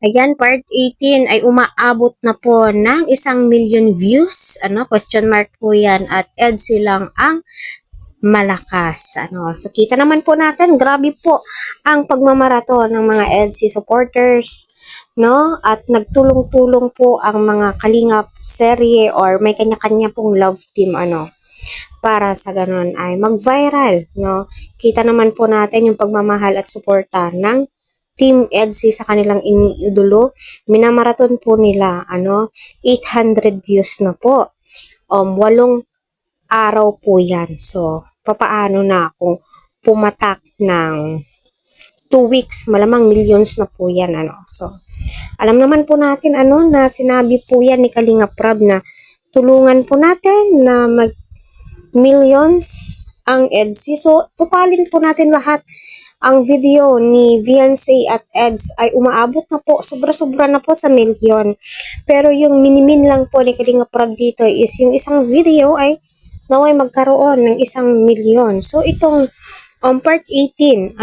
Ayan, part 18 ay umaabot na po ng 1,000,000 views. Question mark po yan. At EDSI lang ang malakas. So kita naman po natin, grabe po ang pagmamaraton ng mga EDSI supporters. No? At nagtulong-tulong po ang mga kalingap serye or may kanya-kanya pong love team. Para sa ganun ay mag-viral. No? Kita naman po natin yung pagmamahal at suporta ng Team EDSI sa kanilang iniidolo. Minamaraton po nila 800 views na po. 8 araw po yan. So, papaano na kung pumatak ng 2 weeks, malamang millions na po yan. So, alam naman po natin na sinabi po yan ni Kalinga Prab na tulungan po natin na mag millions ang EDSI. So, totalin po natin lahat. Ang video ni Viancy at Eds ay umaabot na po, sobra-sobra na po sa milyon. Pero yung minimin lang po ni Kalinga Prab dito is yung isang video ay naway magkaroon ng 1,000,000. So itong part 18,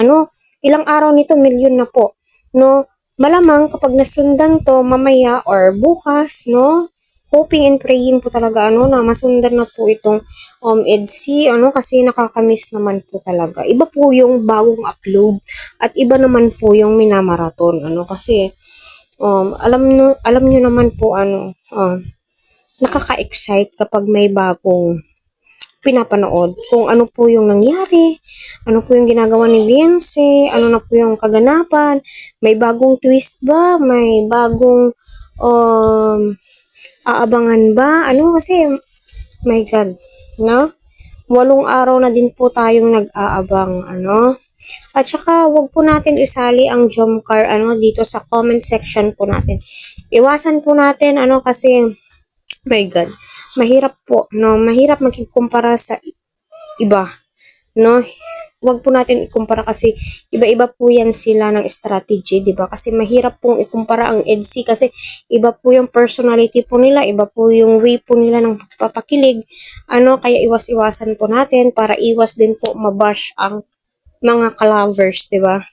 ilang araw nito milyon na po. No, malamang kapag nasundan to mamaya or bukas, no, hoping and praying po talaga na masundan na po itong EDSI kasi nakakamiss naman po talaga. Iba po yung bagong upload at iba naman po yung minamaraton kasi alam niyo naman po nakaka-excite kapag may bagong pinapanood kung ano po yung nangyari, ano po yung ginagawa ni Vince, ano na po yung kaganapan, may bagong twist ba, may bagong aabangan ba? Kasi, my God, no? 8 araw na din po tayong nag-aabang, At saka, wag po natin isali ang Jomcar, dito sa comment section po natin. Iwasan po natin, kasi, my God, mahirap po, Mahirap magkumpara sa iba, Wag po natin ikumpara kasi iba-iba po yan sila ng strategy, di ba? Kasi mahirap pong ikumpara ang EDSI kasi iba po yung personality po nila, iba po yung way po nila ng papakilig. Kaya iwas-iwasan po natin para iwas din po mabash ang mga ka-lovers, di ba?